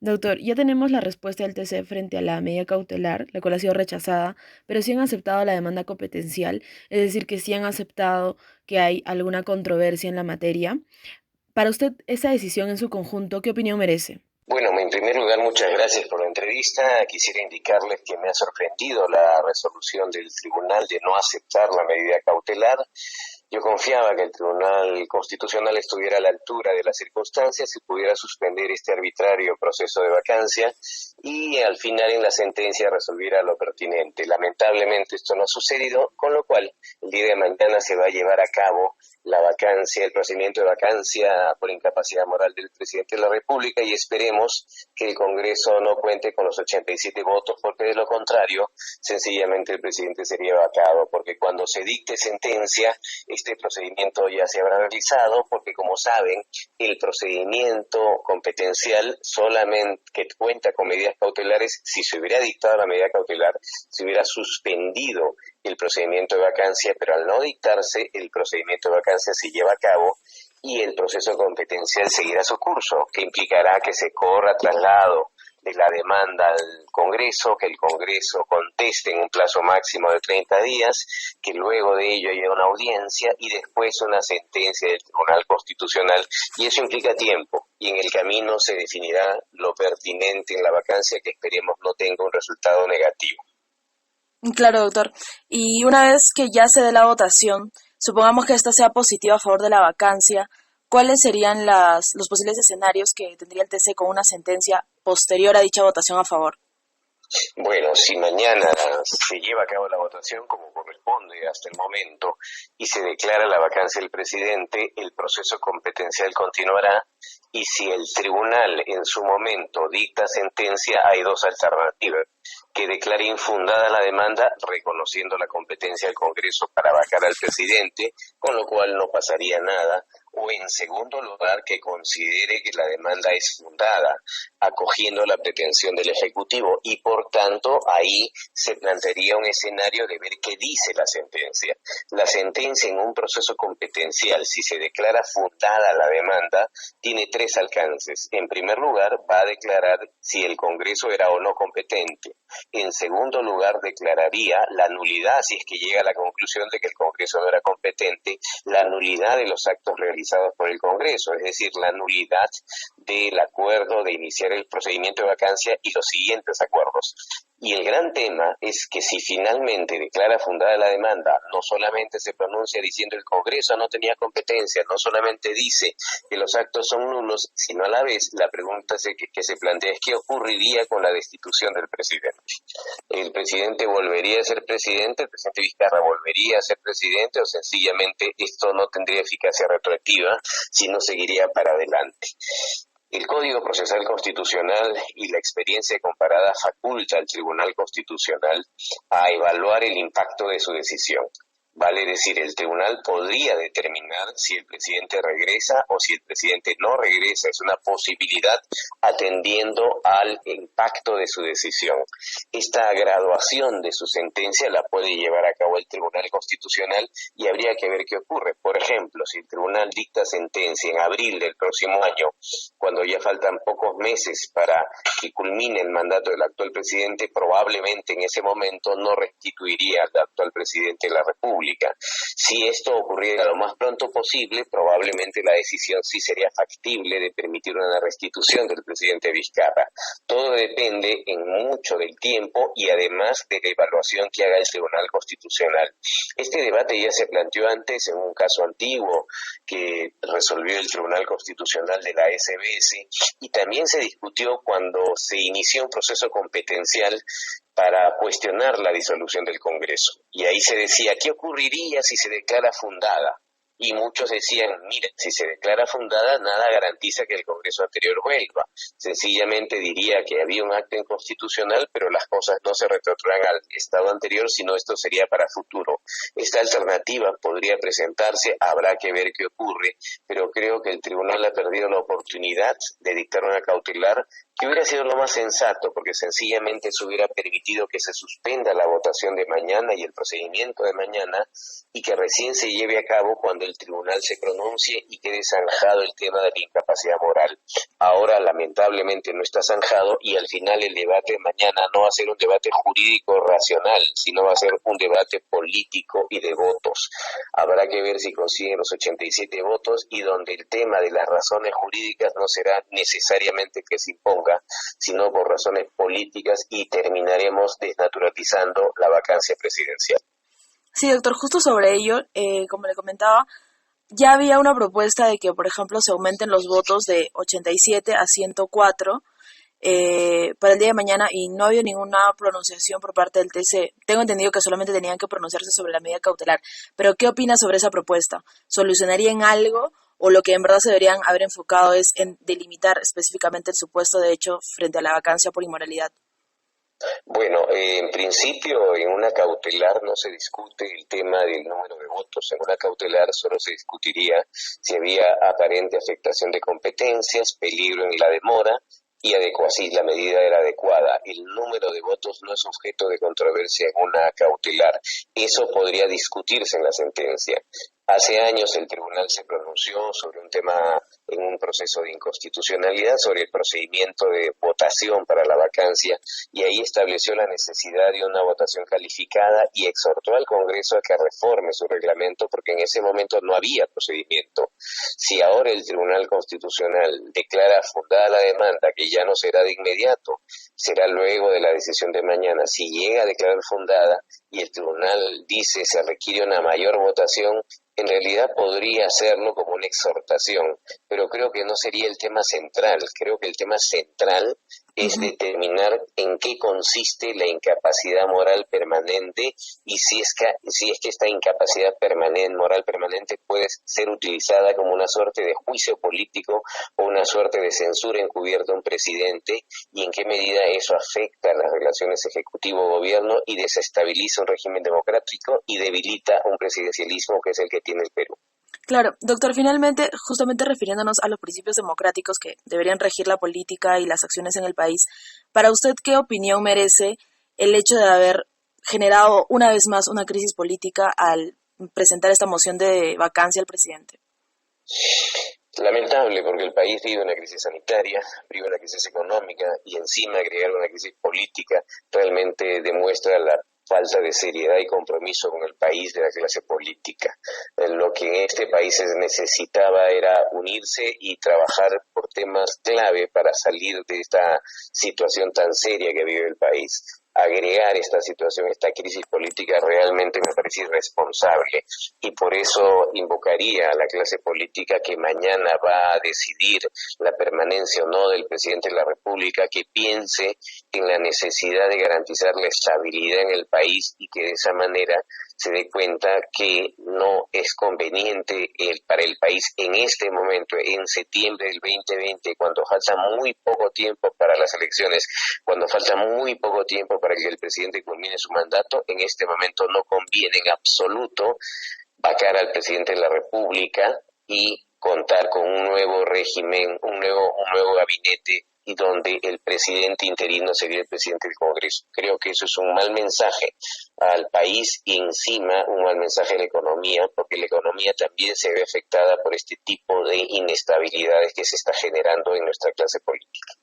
Doctor, ya tenemos la respuesta del TC frente a la medida cautelar, la cual ha sido rechazada, pero sí han aceptado la demanda competencial, es decir, que sí han aceptado que hay alguna controversia en la materia. Para usted, esa decisión en su conjunto, ¿qué opinión merece? Bueno, en primer lugar, muchas gracias por la entrevista. Quisiera indicarles que me ha sorprendido la resolución del tribunal de no aceptar la medida cautelar. Yo confiaba que el Tribunal Constitucional estuviera a la altura de las circunstancias y pudiera suspender este arbitrario proceso de vacancia y al final en la sentencia resolviera lo pertinente. Lamentablemente esto no ha sucedido, con lo cual el día de mañana se va a llevar a cabo la vacancia, el procedimiento de vacancia por incapacidad moral del presidente de la República y esperemos que el Congreso no cuente con los 87 votos porque de lo contrario sencillamente el presidente sería vacado porque cuando se dicte sentencia este procedimiento ya se habrá realizado porque como saben el procedimiento competencial solamente que cuenta con medidas cautelares, si se hubiera dictado la medida cautelar se hubiera suspendido el procedimiento de vacancia, pero al no dictarse, el procedimiento de vacancia se lleva a cabo y el proceso competencial seguirá su curso, que implicará que se corra traslado de la demanda al Congreso, que el Congreso conteste en un plazo máximo de 30 días, que luego de ello haya una audiencia y después una sentencia del Tribunal Constitucional, y eso implica tiempo, y en el camino se definirá lo pertinente en la vacancia que esperemos no tenga un resultado negativo. Claro, doctor. Y una vez que ya se dé la votación, supongamos que esta sea positiva a favor de la vacancia, ¿cuáles serían los posibles escenarios que tendría el TC con una sentencia posterior a dicha votación a favor? Bueno, si mañana se lleva a cabo la votación como corresponde hasta el momento y se declara la vacancia del presidente, el proceso competencial continuará y si el tribunal en su momento dicta sentencia, hay dos alternativas: que declare infundada la demanda reconociendo la competencia del Congreso para vacar al presidente, con lo cual no pasaría nada, o en segundo lugar que considere que la demanda es fundada, acogiendo la pretensión del Ejecutivo y por tanto ahí se plantearía un escenario de ver qué dice la sentencia. La sentencia en un proceso competencial, si se declara fundada la demanda, tiene tres alcances. En primer lugar, va a declarar si el Congreso era o no competente. En segundo lugar, declararía la nulidad, si es que llega a la conclusión de que el Congreso no era competente, la nulidad de los actos realizados por el Congreso, es decir, la nulidad del acuerdo de iniciar el procedimiento de vacancia y los siguientes acuerdos. Y el gran tema es que si finalmente declara fundada la demanda, no solamente se pronuncia diciendo el Congreso no tenía competencia, no solamente dice que los actos son nulos, sino a la vez la pregunta que se plantea es qué ocurriría con la destitución del presidente. ¿El presidente volvería a ser presidente? ¿El presidente Vizcarra volvería a ser presidente? ¿O sencillamente esto no tendría eficacia retroactiva, sino seguiría para adelante? El Código Procesal Constitucional y la experiencia comparada faculta al Tribunal Constitucional a evaluar el impacto de su decisión. Vale decir, el tribunal podría determinar si el presidente regresa o si el presidente no regresa. Es una posibilidad atendiendo al impacto de su decisión. Esta graduación de su sentencia la puede llevar a cabo el Tribunal Constitucional y habría que ver qué ocurre. Por ejemplo, si el tribunal dicta sentencia en abril del próximo año, cuando ya faltan pocos meses para que culmine el mandato del actual presidente, probablemente en ese momento no restituiría al actual presidente de la República. Si esto ocurriera lo más pronto posible, probablemente la decisión sí sería factible de permitir una restitución del presidente Vizcarra. Todo depende en mucho del tiempo y además de la evaluación que haga el Tribunal Constitucional. Este debate ya se planteó antes en un caso antiguo que resolvió el Tribunal Constitucional de la SBS y también se discutió cuando se inició un proceso competencial para cuestionar la disolución del Congreso. Y ahí se decía, ¿qué ocurriría si se declara fundada? Y muchos decían, mira, si se declara fundada, nada garantiza que el Congreso anterior vuelva. Sencillamente diría que había un acto inconstitucional, pero las cosas no se retrotraen al estado anterior, sino esto sería para futuro. Esta alternativa podría presentarse, habrá que ver qué ocurre, pero creo que el tribunal ha perdido la oportunidad de dictar una cautelar que hubiera sido lo más sensato, porque sencillamente se hubiera permitido que se suspenda la votación de mañana y el procedimiento de mañana, y que recién se lleve a cabo cuando el tribunal se pronuncie y quede zanjado el tema de la incapacidad moral. Ahora, lamentablemente, no está zanjado, y al final el debate de mañana no va a ser un debate jurídico racional, sino va a ser un debate político y de votos. Habrá que ver si consiguen los 87 votos, y donde el tema de las razones jurídicas no será necesariamente que se imponga, sino por razones políticas, y terminaremos desnaturalizando la vacancia presidencial. Sí, doctor, justo sobre ello, como le comentaba, ya había una propuesta de que, por ejemplo, se aumenten los votos de 87 a 104 para el día de mañana, y no había ninguna pronunciación por parte del TC. Tengo entendido que solamente tenían que pronunciarse sobre la medida cautelar. Pero, ¿qué opina sobre esa propuesta? ¿Solucionaría en algo, o lo que en verdad se deberían haber enfocado es en delimitar específicamente el supuesto de hecho frente a la vacancia por inmoralidad? Bueno, en principio en una cautelar no se discute el tema del número de votos. En una cautelar solo se discutiría si había aparente afectación de competencias, peligro en la demora y si la medida era adecuada. El número de votos no es objeto de controversia en una cautelar. Eso podría discutirse en la sentencia. Hace años el tribunal se pronunció sobre un tema en un proceso de inconstitucionalidad, sobre el procedimiento de votación para la vacancia, y ahí estableció la necesidad de una votación calificada y exhortó al Congreso a que reforme su reglamento, porque en ese momento no había procedimiento. Si ahora el Tribunal Constitucional declara fundada la demanda, que ya no será de inmediato, será luego de la decisión de mañana, si llega a declarar fundada y el tribunal dice se requiere una mayor votación, en realidad podría hacerlo como una exhortación, pero creo que no sería el tema central. Creo que el tema central es determinar en qué consiste la incapacidad moral permanente, y si es que esta incapacidad moral permanente puede ser utilizada como una suerte de juicio político o una suerte de censura encubierta a un presidente, y en qué medida eso afecta las relaciones ejecutivo-gobierno y desestabiliza un régimen democrático y debilita un presidencialismo que es el que tiene el Perú. Claro, doctor, finalmente, justamente refiriéndonos a los principios democráticos que deberían regir la política y las acciones en el país, para usted, ¿qué opinión merece el hecho de haber generado una vez más una crisis política al presentar esta moción de vacancia al presidente? Lamentable, porque el país vive una crisis sanitaria, vive una crisis económica, y encima agregar una crisis política realmente demuestra la falta de seriedad y compromiso con el país de la clase política. Lo que en este país se necesitaba era unirse y trabajar por temas clave para salir de esta situación tan seria que vive el país. Agregar esta situación, esta crisis política, realmente me parece irresponsable, y por eso invocaría a la clase política que mañana va a decidir la permanencia o no del presidente de la República, que piense en la necesidad de garantizar la estabilidad en el país, y que de esa manera se dé cuenta que no es conveniente para el país en este momento, en septiembre del 2020, cuando falta muy poco tiempo para las elecciones, cuando falta muy poco tiempo para que el presidente culmine su mandato. En este momento no conviene en absoluto vacar al presidente de la República y contar con un nuevo régimen, un nuevo gabinete, y donde el presidente interino sería el presidente del Congreso. Creo que eso es un mal mensaje al país, y encima un mal mensaje a la economía, porque la economía también se ve afectada por este tipo de inestabilidades que se está generando en nuestra clase política.